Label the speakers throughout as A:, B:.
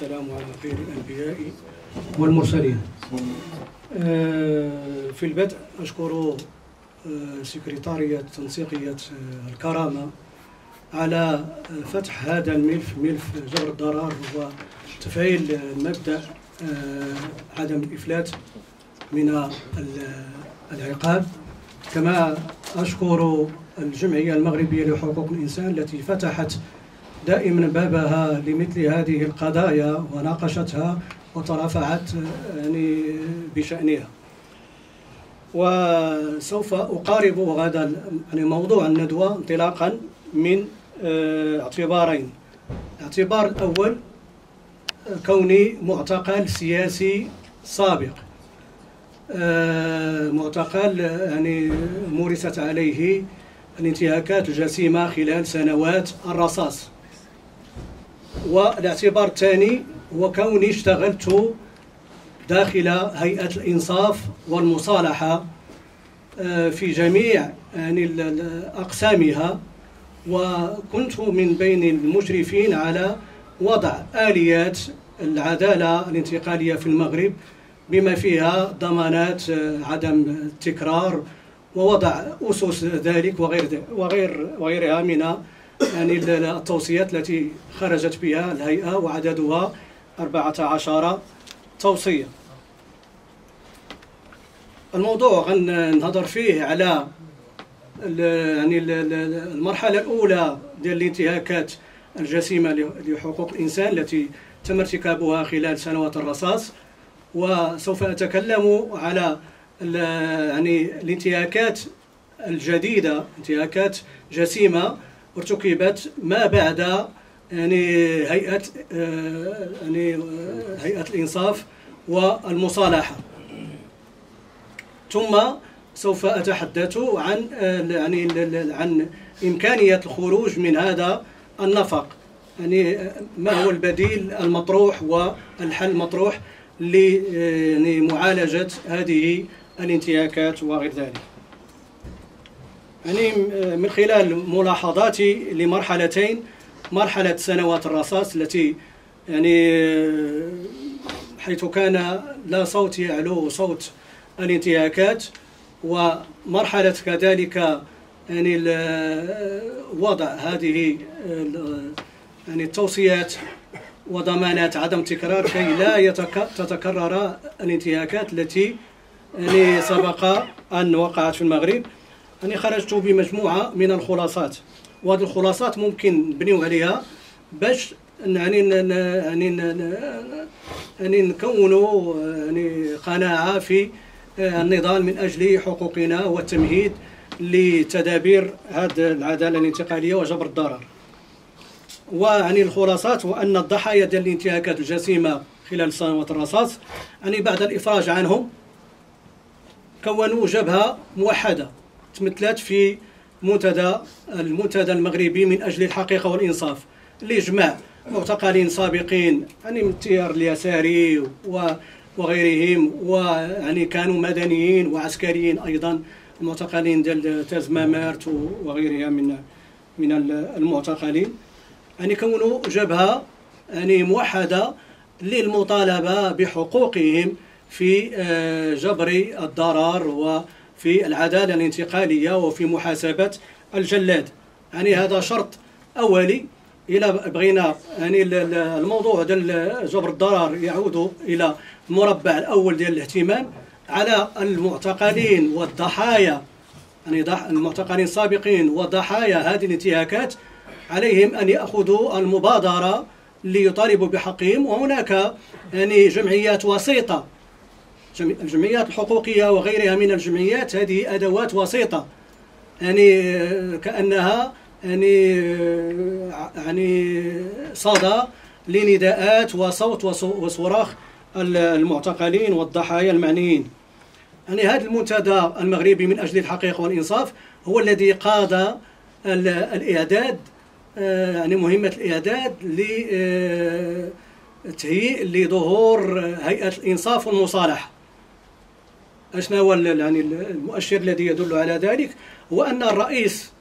A: والسلام على خير الأنبياء والمرسلين. في البدء أشكر سكرتارية تنسيقية الكرامة على فتح هذا الملف، ملف جبر الضرر وتفعيل مبدأ عدم الإفلات من العقاب. كما أشكر الجمعية المغربية لحقوق الإنسان التي فتحت دائما بابها لمثل هذه القضايا وناقشتها وترافعت بشأنها. وسوف أقارب غدا موضوع الندوة انطلاقا من اعتبارين. الاعتبار الأول كوني معتقل سياسي سابق، معتقل مورست عليه الانتهاكات الجسيمة خلال سنوات الرصاص. والاعتبار الثاني هو كوني اشتغلت داخل هيئة الإنصاف والمصالحة في جميع أقسامها، وكنت من بين المشرفين على وضع آليات العدالة الانتقالية في المغرب بما فيها ضمانات عدم التكرار ووضع أسس ذلك وغيرها من التوصيات التي خرجت بها الهيئة، وعددها 14 توصية. الموضوع غنهضر فيه على المرحلة الأولى ديال الانتهاكات الجسيمة لحقوق الإنسان التي تم ارتكابها خلال سنوات الرصاص، وسوف أتكلم على الانتهاكات الجديدة، انتهاكات جسيمة ارتكبت ما بعد هيئة الإنصاف والمصالحة. ثم سوف أتحدث عن إمكانية الخروج من هذا النفق، ما هو البديل المطروح والحل المطروح لمعالجة هذه الانتهاكات وغير ذلك. من خلال ملاحظاتي لمرحلتين، مرحلة سنوات الرصاص التي حيث كان لا صوت يعلو صوت الانتهاكات، ومرحلة كذلك وضع هذه التوصيات وضمانات عدم تكرار كي لا تتكرر الانتهاكات التي سبق أن وقعت في المغرب. خرجت بمجموعة من الخلاصات، وهذه الخلاصات ممكن نبنيو عليها باش نكونوا قناعة في النضال من أجل حقوقنا والتمهيد لتدابير هذه العدالة الانتقالية وجبر الضرر. الخلاصات هو أن الضحايا ديال الانتهاكات الجسيمة خلال سنوات الرصاص بعد الإفراج عنهم كونوا جبهة موحدة تمثلت في المنتدى المغربي من أجل الحقيقة والإنصاف، اللي جمع معتقلين سابقين من التيار اليساري وغيرهم، كانوا مدنيين وعسكريين أيضا، المعتقلين ديال تازمامارت وغيرها من المعتقلين. كونوا جبهة موحدة للمطالبة بحقوقهم في جبر الضرر وفي العدالة الانتقالية وفي محاسبة الجلاد. هذا شرط أولي. إلى بغينا الموضوع ديال جبر الضرر يعود إلى المربع الأول ديال الاهتمام على المعتقلين والضحايا، المعتقلين السابقين وضحايا هذه الانتهاكات، عليهم أن يأخذوا المبادرة ليطالبوا بحقهم. وهناك جمعيات وسيطة، الجمعيات الحقوقية وغيرها من الجمعيات، هذه أدوات وسيطة كأنها صدى لنداءات وصوت وصراخ المعتقلين والضحايا المعنيين. هذا المنتدى المغربي من أجل الحقيقة والإنصاف هو الذي قاد الإعداد، مهمة الإعداد لتهيئ لظهور هيئة الإنصاف والمصالحة. أشنا هو المؤشر الذي يدل على ذلك؟ هو أن الرئيس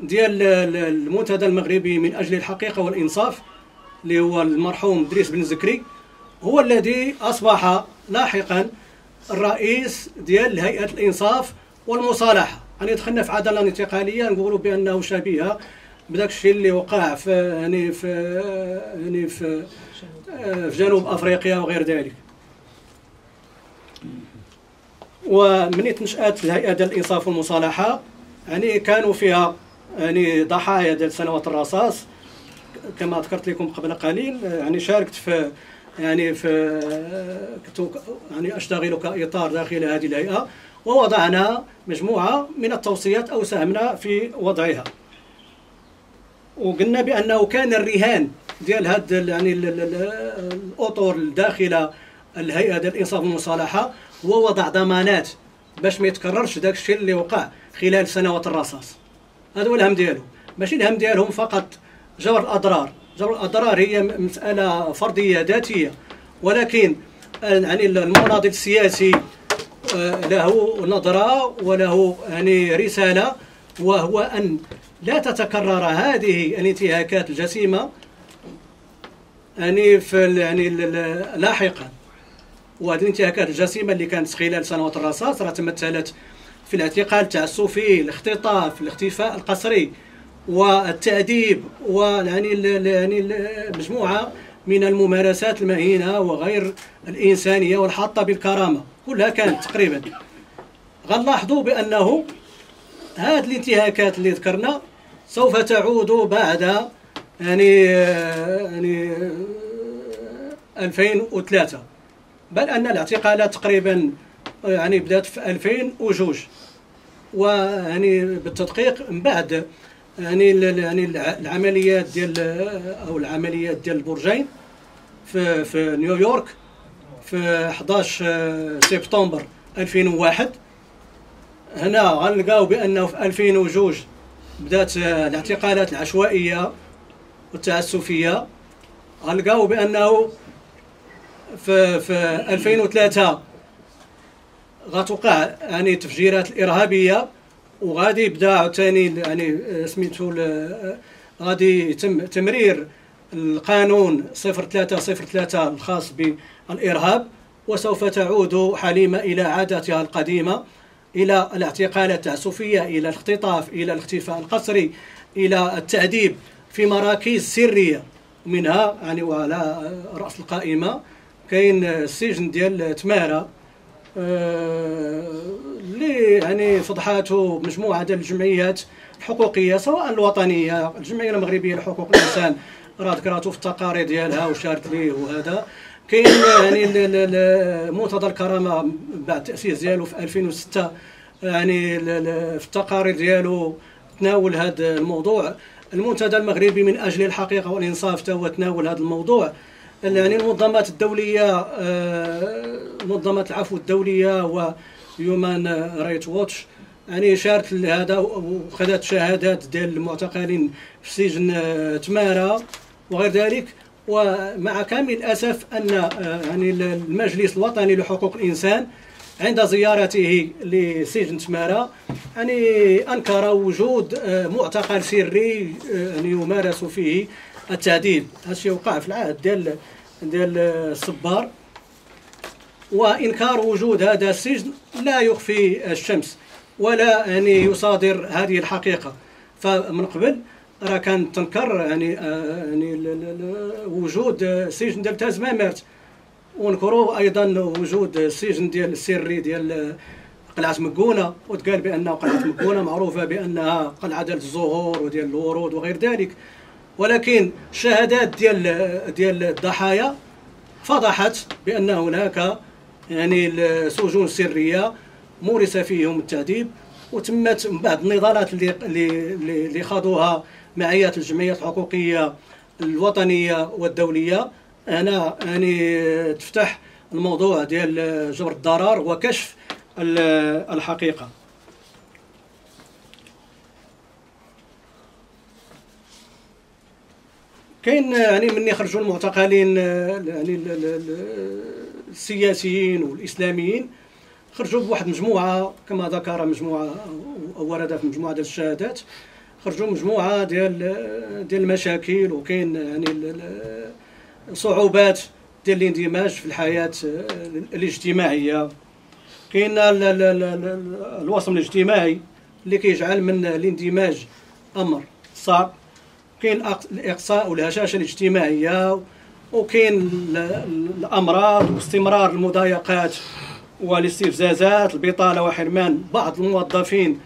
A: ديال المنتدى المغربي من أجل الحقيقة والإنصاف اللي هو المرحوم إدريس بن زكري، هو الذي أصبح لاحقا الرئيس ديال هيئة الإنصاف والمصالحة. يعني دخلنا في عدالة انتقالية نقولوا بأنه شبيهة بداك الشيء اللي وقع في في جنوب أفريقيا وغير ذلك. ومن نشأت الهيئة ديال الإنصاف والمصالحة يعني كانوا فيها يعني ضحايا ديال سنوات الرصاص كما ذكرت لكم قبل قليل. يعني شاركت في كنت يعني أشتغل كإطار داخل هذه الهيئة، ووضعنا مجموعة من التوصيات أو ساهمنا في وضعها. وقلنا بأنه كان الرهان ديال هاد يعني الأطر داخل الهيئة ديال الإنصاف والمصالحة هو وضع ضمانات باش ما يتكررش داك الشيء اللي وقع خلال سنوات الرصاص. هذا هو الهم ديالهم، ماشي الهم ديالهم فقط جبر الأضرار. جبر الأضرار هي مسألة فردية ذاتية، ولكن يعني المناضل السياسي له نظرة وله يعني رسالة، وهو أن لا تتكرر هذه الانتهاكات الجسيمة يعني لاحقا. وهذه الانتهاكات الجسيمة اللي كانت خلال سنوات الرصاص راه تمثلت في الاعتقال التعسفي، الاختطاف، الاختفاء القسري، والتأديب، ويعني مجموعة من الممارسات المهينة وغير الإنسانية والحاطة بالكرامة كلها كانت تقريبا. غنلاحظوا بأنه هذه الانتهاكات اللي ذكرنا سوف تعود بعد يعني 2003، بل أن الاعتقالات تقريبا يعني بدأت في 2002، ويعني بالتدقيق من بعد يعني العمليات ديال البرجين في نيويورك في 11 سبتمبر 2001. هنا غنلقاو بأنه في 2002 بدات الاعتقالات العشوائية والتعسفية. غنلقاو بأنه في 2003 غتوقع يعني تفجيرات الإرهابية، وغادي يبدا عاوتاني يعني سميتو غادي يتم تمرير القانون 0303 الخاص بالإرهاب، وسوف تعود حليمة إلى عاداتها القديمة، إلى الاعتقالات التعسفية، إلى الاختطاف، إلى الاختفاء القسري، إلى التعذيب في مراكز سرية. منها يعني وعلى رأس القائمة كاين السجن ديال تمارة اللي يعني فضحاته مجموعة ديال الجمعيات الحقوقية سواء الوطنية، الجمعية المغربية لحقوق الإنسان راه ذكرته في التقارير ديالها وشارت ليه. وهذا كاين يعني منتدى الكرامة بعد التأسيس ديالو في 2006 يعني في التقارير ديالو تناول هذا الموضوع. المنتدى المغربي من أجل الحقيقة والإنصاف تا هو تناول هذا الموضوع. يعني المنظمات الدولية، منظمة العفو الدولية وهيومان رايت ووتش يعني شارت لهذا وخذت شهادات ديال المعتقلين في سجن تمارة وغير ذلك. ومع كامل الأسف أن يعني المجلس الوطني لحقوق الإنسان عند زيارته لسجن تمارة يعني أنكر وجود معتقل سري يعني يمارس فيه التعذيب. هذا الشيء وقع في العهد ديال الصبار. وإنكار وجود هذا السجن لا يخفي الشمس ولا يعني يصادر هذه الحقيقة. فمن قبل راه كان تنكر يعني وجود سجن ديال تازمامرت، ونكروا ايضا وجود السجن ديال السري ديال قلعه مكونه، وتقال بان قلعه مكونه معروفه بانها قلعه ديال الزهور وديال الورود وغير ذلك. ولكن الشهادات ديال الضحايا فضحت بان هناك يعني سجون سريه مورس فيهم التعذيب. وتمت من بعد النضالات اللي خاضوها معيات الجمعيات الحقوقيه الوطنيه والدوليه. هنا يعني تفتح الموضوع ديال جبر الضرر وكشف الحقيقه. كاين يعني من يخرجوا المعتقلين يعني السياسيين والاسلاميين خرجوا بواحد مجموعه كما ذكر مجموعه او ورد في مجموعه ديال الشهادات. خرجوا مجموعه ديال المشاكل، وكاين يعني صعوبات ديال الاندماج في الحياه الاجتماعيه. كاين الوصم الاجتماعي اللي كيجعل من الاندماج امر صعب. كاين الاقصاء والهشاشه الاجتماعيه، وكاين الامراض واستمرار المضايقات والاستفزازات، البطاله وحرمان بعض الموظفين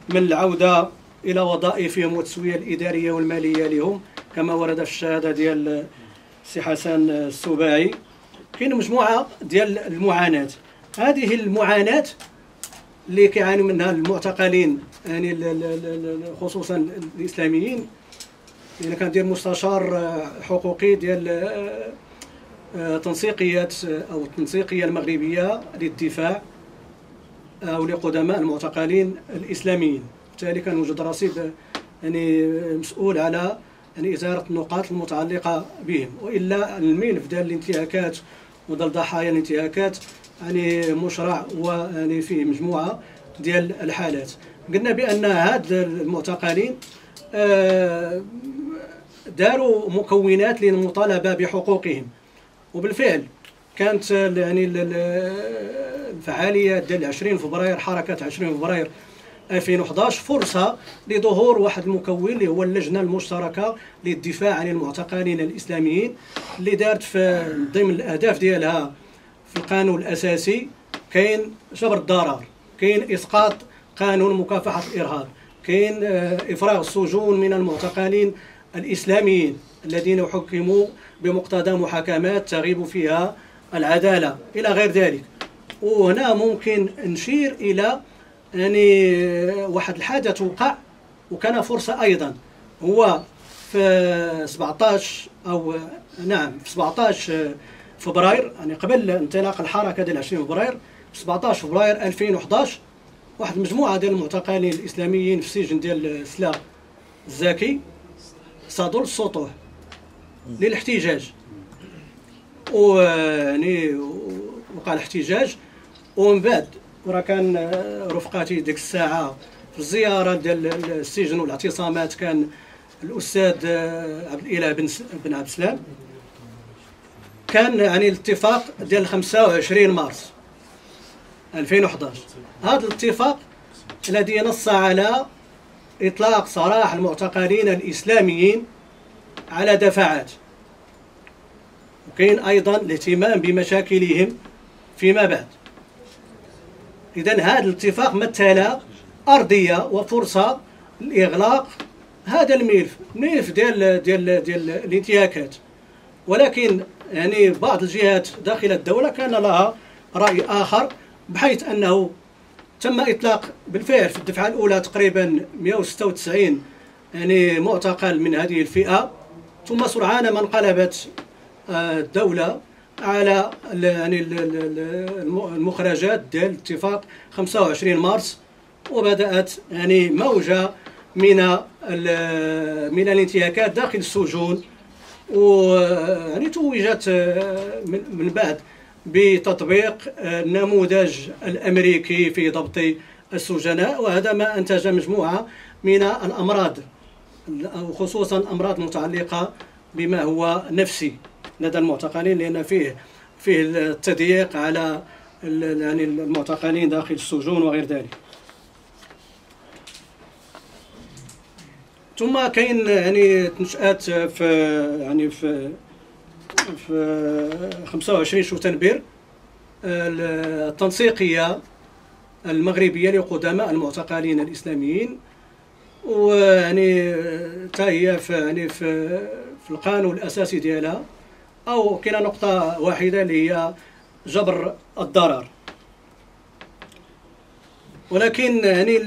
A: من العوده الى وظائفهم والتسويه الاداريه والماليه لهم كما ورد في الشهاده ديال السي حسن السباعي. كاين مجموعه ديال المعاناه. هذه المعاناه اللي كيعانوا منها المعتقلين يعني خصوصا الاسلاميين. انا كندير مستشار حقوقي ديال تنسيقيه او التنسيقيه المغربيه للدفاع او لقدماء المعتقلين الاسلاميين، بالتالي كنوجد راسي يعني مسؤول على يعني ازاله النقاط المتعلقه بهم. والا الملف ديال الانتهاكات وديال ضحايا الانتهاكات يعني مشرع ويعني فيه مجموعه ديال الحالات. قلنا بان هاد المعتقلين داروا مكونات للمطالبه بحقوقهم، وبالفعل كانت يعني الفعاليه ديال 20 فبراير، حركه 20 فبراير 2011 فرصه لظهور واحد المكون اللي هو اللجنه المشتركه للدفاع عن المعتقلين الاسلاميين، اللي دارت في ضمن الاهداف ديالها في القانون الاساسي كاين جبر الضرر، كاين اسقاط قانون مكافحه الارهاب، كاين افراغ السجون من المعتقلين الاسلاميين الذين حكموا بمقتضى محاكمات تغيب فيها العداله الى غير ذلك. وهنا ممكن نشير الى يعني واحد الحدث وقع وكان فرصه ايضا، هو في 17 او نعم في 17 فبراير، يعني قبل انطلاق الحركه ديال 20 فبراير، 17 فبراير 2011 واحد المجموعه ديال المعتقلين الاسلاميين في السجن ديال سلا الزاكي صادوا السطوح للاحتجاج، ويعني وقع الاحتجاج. ومن بعد وراه كان رفقاتي ديك الساعه في الزياره ديال السجن والاعتصامات كان الاستاذ عبد الاله بن عبد السلام. كان يعني الاتفاق ديال 25 مارس 2011، هذا الاتفاق الذي نص على اطلاق سراح المعتقلين الاسلاميين على دفعات، وكاين ايضا الاهتمام بمشاكلهم فيما بعد. اذا هذا الاتفاق مثل ارضيه وفرصه لاغلاق هذا الملف ديال الانتهاكات. ولكن يعني بعض الجهات داخل الدوله كان لها راي اخر، بحيث انه تم اطلاق بالفعل في الدفعه الاولى تقريبا 196 يعني معتقل من هذه الفئه، ثم سرعان ما انقلبت الدوله على يعني المخرجات ديال اتفاق 25 مارس، وبدات يعني موجه من الانتهاكات داخل السجون، ويعني توجت من بعد بتطبيق النموذج الامريكي في ضبط السجناء، وهذا ما انتج مجموعه من الامراض وخصوصا امراض متعلقه بما هو نفسي لدى المعتقلين، لان فيه التضييق على يعني المعتقلين داخل السجون وغير ذلك. ثم كاين يعني تنشأت في 25 شتنبر التنسيقيه المغربيه لقدماء المعتقلين الاسلاميين، ويعني حتى هي في القانون الاساسي ديالها، او كاينه نقطه واحده اللي هي جبر الضرر. ولكن يعني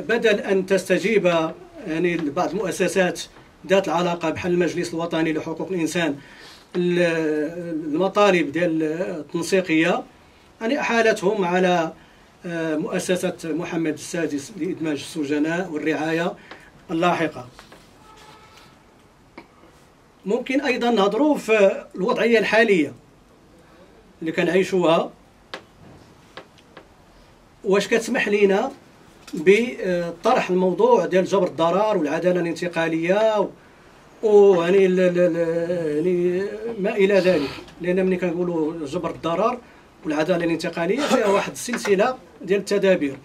A: بدل ان تستجيب يعني بعض المؤسسات ذات العلاقه بحال المجلس الوطني لحقوق الانسان المطالب ديال التنسيقيه، يعني احالتهم على مؤسسه محمد السادس لادماج السجناء والرعايه اللاحقه. ممكن ايضا نهضروا في الوضعيه الحاليه اللي كنعيشوها، واش كتسمح لينا بطرح الموضوع ديال جبر الضرر والعداله الانتقاليه ويعني يعني ما الى ذلك. لان ملي كنقولوا جبر الضرر والعداله الانتقاليه فيها واحد السلسله ديال التدابير،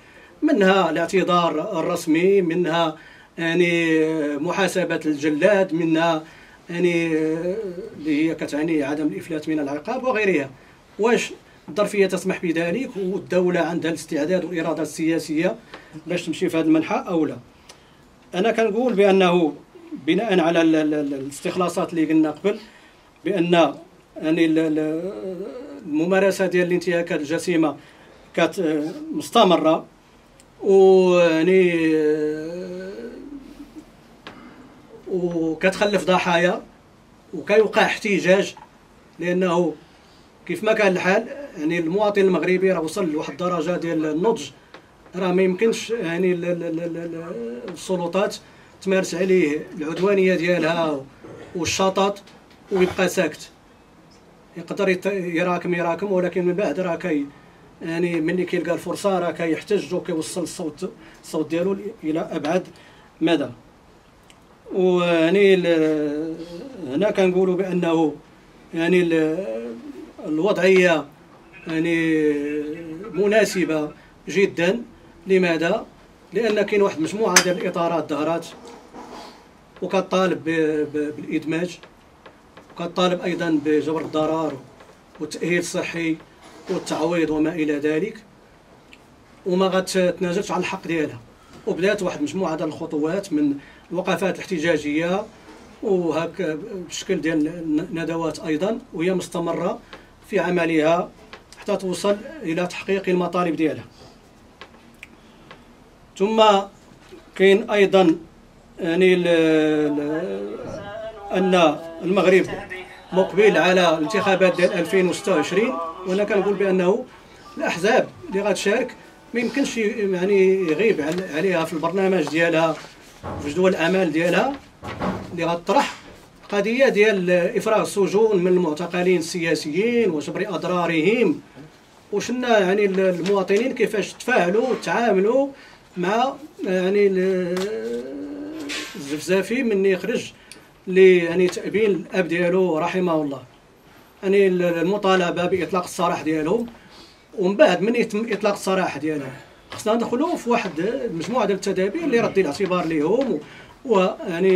A: منها الاعتذار الرسمي، منها يعني محاسبه الجلاد، منها يعني اللي هي كتعني عدم الافلات من العقاب وغيرها. واش الظرفيه تسمح بذلك والدوله عندها الاستعداد والاراده السياسيه باش تمشي في هذا المنحى او لا؟ انا كنقول بانه بناء على الاستخلاصات اللي قلنا قبل بان يعني الممارسه ديال الانتهاكات الجسيمه كانت مستمره، ويعني وكتخلف ضحايا وكيوقع احتجاج، لانه كيف ما كان الحال يعني المواطن المغربي راه وصل لواحد الدرجه ديال النضج، راه ما يمكنش يعني السلطات تمارس عليه العدوانيه ديالها والشطط ويبقى ساكت. يقدر يراكم ولكن من بعد راه يعني ملي كيلقى الفرصه راه كيحتج وكيوصل الصوت ديالو الى ابعد مدى. ويعني هنا كنقولوا بانه يعني الوضعيه يعني مناسبه جدا. لماذا؟ لان كاين واحد المجموعه ديال الاطارات ظهرات وكطالب بالادماج، وكطالب ايضا بجبر الضرر والتاهيل الصحي والتعويض وما الى ذلك، وما غتتنازلش على الحق ديالها. وبدات واحد المجموعه ديال الخطوات من الوقفات الاحتجاجيه وهكا بشكل ديال الندوات ايضا، وهي مستمره في عملها حتى توصل الى تحقيق المطالب ديالها. ثم كاين ايضا يعني ان المغرب مقبل على الانتخابات ديال 2026، وانا كنقول بانه الاحزاب اللي غتشارك ما يمكنش يعني يغيب عليها في البرنامج ديالها في جدول الاعمال ديالها اللي غتطرح قضيه ديال افراغ السجون من المعتقلين السياسيين وجبر اضرارهم، وشنا يعني المواطنين كيفاش تفاعلوا وتعاملوا مع يعني الزفزافي من يخرج يعني تأبين الاب ديالو رحمه الله. يعني المطالبه باطلاق السراح ديالهم، ومن بعد من يتم اطلاق السراح ديالهم خصنا ندخلوا في واحد المجموعه ديال التدابير اللي رد الاعتبار لهم ويعني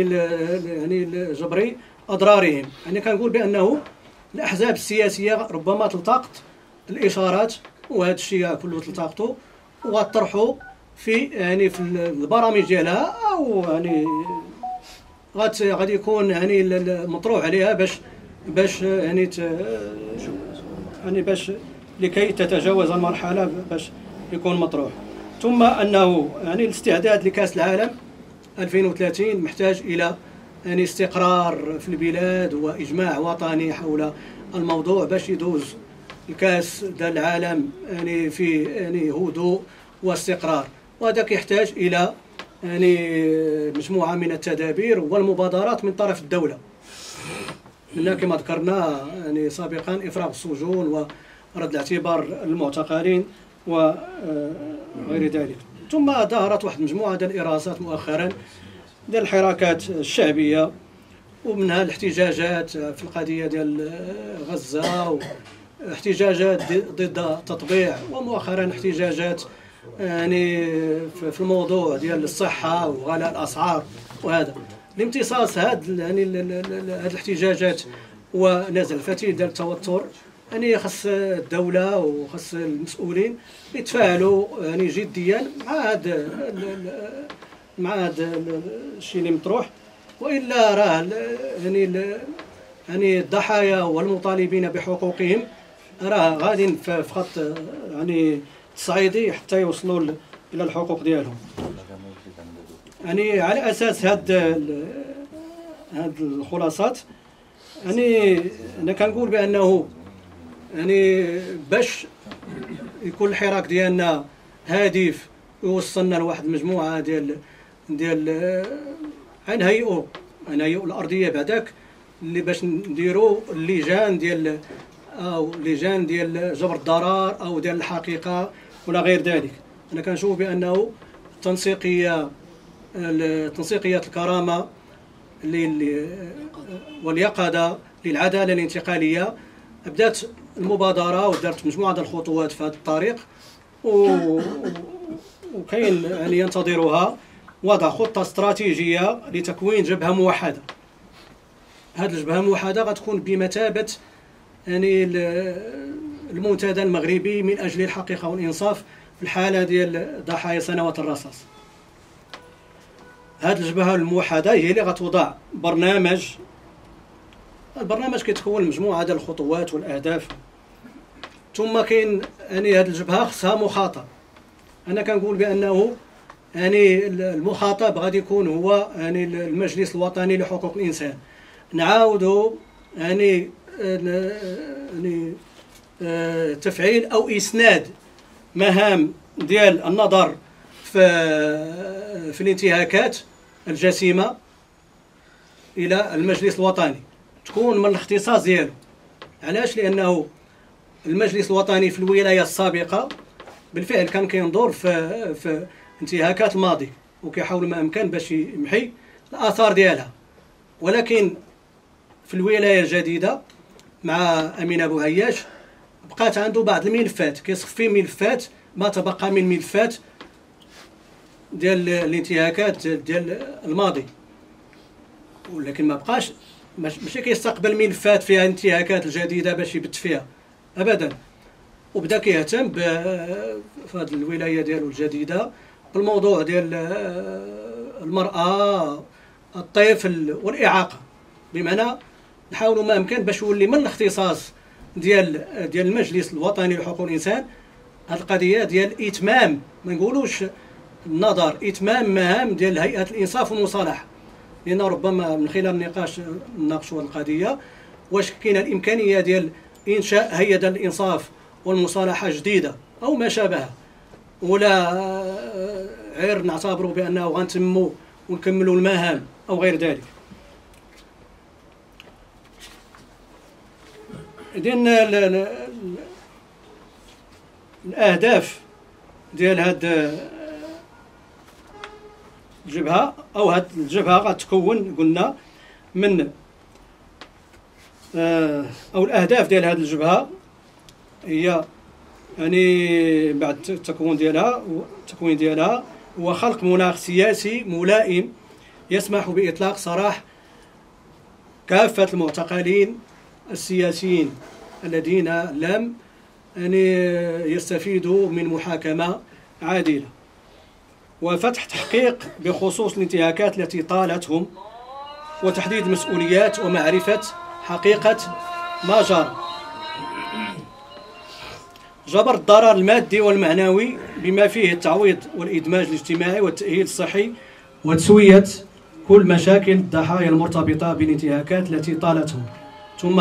A: يعني جبر اضرارهم. يعني كنقول بانه الاحزاب السياسيه ربما تلتقط الاشارات، وهذا الشيء كله تلتقطوا وغطرحوا في يعني في البرامج ديالها، او يعني غادي يكون يعني مطروح عليها باش يعني يعني باش لكي تتجاوز المرحله باش يكون مطروح. ثم انه يعني الاستعداد لكاس العالم 2030 محتاج الى يعني استقرار في البلاد واجماع وطني حول الموضوع باش يدوز الكاس ديال العالم يعني في يعني هدوء واستقرار، وهذا كيحتاج الى يعني مجموعه من التدابير والمبادرات من طرف الدوله، لأن كما ذكرنا يعني سابقا افراغ السجون ورد الاعتبار المعتقلين وغير ذلك. ثم ظهرت واحد المجموعه ديال الارهاصات مؤخرا ديال الحراكات الشعبيه، ومنها الاحتجاجات في القضيه ديال غزه، واحتجاجات ضد التطبيع، ومؤخرا احتجاجات يعني في الموضوع ديال الصحه وغلاء الاسعار. وهذا لامتصاص يعني هذه الاحتجاجات ونزع الفتيل ديال التوتر، يعني خص الدوله وخص المسؤولين يتفاعلوا يعني جديا مع هذا الشيء اللي مطروح، والا راه يعني الضحايا والمطالبين بحقوقهم راه غادي في خط يعني تصعيدي حتى يوصلوا الى الحقوق ديالهم. يعني على اساس هاد الخلاصات يعني انا كنقول بانه يعني باش يكون الحراك ديالنا هادف ويوصلنا لواحد المجموعه ديال غنهيئوا الارضيه بعداك اللي باش نديروا اللجان ديال جبر الضرر او ديال الحقيقه ولا غير ذلك. انا كنشوف بانه تنسيقيه تنسيقيه الكرامه واليقظه للعداله الانتقاليه. بدات المبادره ودارت مجموعه ديال الخطوات في هذا الطريق، وكاين يعني ينتظرها وضع خطه استراتيجيه لتكوين جبهه موحده. هذه الجبهه الموحده غتكون بمثابه يعني المنتدى المغربي من اجل الحقيقه والانصاف في الحاله ديال ضحايا سنوات الرصاص. هذه الجبهه الموحده هي اللي غتوضع برنامج. البرنامج كيتكون مجموعه ديال الخطوات والاهداف، ثم كاين يعني هذه الجبهه خصها مخاطب. انا كنقول بانه يعني المخاطب غادي يكون هو يعني المجلس الوطني لحقوق الانسان. نعاودوا يعني تفعيل او اسناد مهام ديال النظر في الانتهاكات الجسيمه الى المجلس الوطني، تكون من الاختصاص ديالو. علاش؟ لانه المجلس الوطني في الولايه السابقه بالفعل كان كينظر في انتهاكات الماضي وكيحاول ما امكن باش يمحي الاثار ديالها، ولكن في الولايه الجديده مع امين ابو هياش بقات عنده بعض الملفات، كيصفي ملفات ما تبقى من ملفات ديال الانتهاكات ديال الماضي، ولكن ما بقاش ماشي كيستقبل ملفات فيها انتهاكات الجديده باش يبت فيها ابدا. وبدا كيهتم في هذه الولايه ديالو الجديده بالموضوع ديال المراه، الطفل والاعاقه، بمعنى نحاولوا ما امكن باش يولي من الاختصاص ديال المجلس الوطني لحقوق الانسان هذه القضيه ديال اتمام، ما نقولوش النظر، اتمام مهام ديال هيئه الانصاف والمصالحه. لان ربما من خلال النقاش نناقشوا القضيه واش كاينه الامكانيه ديال انشاء هيئه الانصاف والمصالحه جديده او ما شابه، ولا غير نعتبروا بانه غنتموا ونكملوا المهام او غير ذلك. إذن الأهداف ديال هاد الجبهة أو هاد الجبهة غتكون قلنا من أو الأهداف ديال هاد الجبهة هي يعني بعد التكوين ديالها هو خلق مناخ سياسي ملائم يسمح بإطلاق سراح كافة المعتقلين السياسيين الذين لم يعني يستفيدوا من محاكمة عادلة، وفتح تحقيق بخصوص الانتهاكات التي طالتهم، وتحديد مسؤوليات ومعرفة حقيقة ما جرى، جبر الضرر المادي والمعنوي بما فيه التعويض والإدماج الاجتماعي والتأهيل الصحي وتسوية كل مشاكل الضحايا المرتبطة بالانتهاكات التي طالتهم، ثم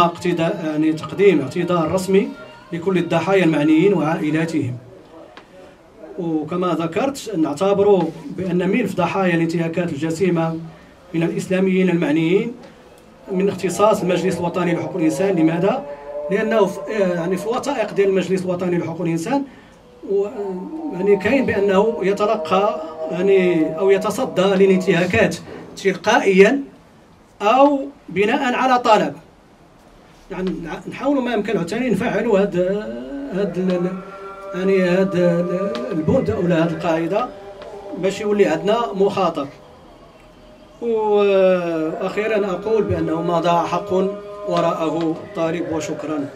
A: يعني تقديم اعتذار رسمي لكل الضحايا المعنيين وعائلاتهم. وكما ذكرت نعتبر بأن ملف ضحايا الانتهاكات الجسيمة من الإسلاميين المعنيين من اختصاص المجلس الوطني لحقوق الإنسان. لماذا؟ لأنه يعني في الوثائق ديال المجلس الوطني لحقوق الإنسان يعني كاين بأنه يتلقى يعني أو يتصدى للانتهاكات تلقائيا أو بناء على طلب. يعني نحاولوا ما يمكن عاوتاني نفعلوا هذا البند او هذه القاعده باش يولي عندنا مخاطب. واخيرا اقول بانه ما ضاع حق وراءه طالب، وشكرا.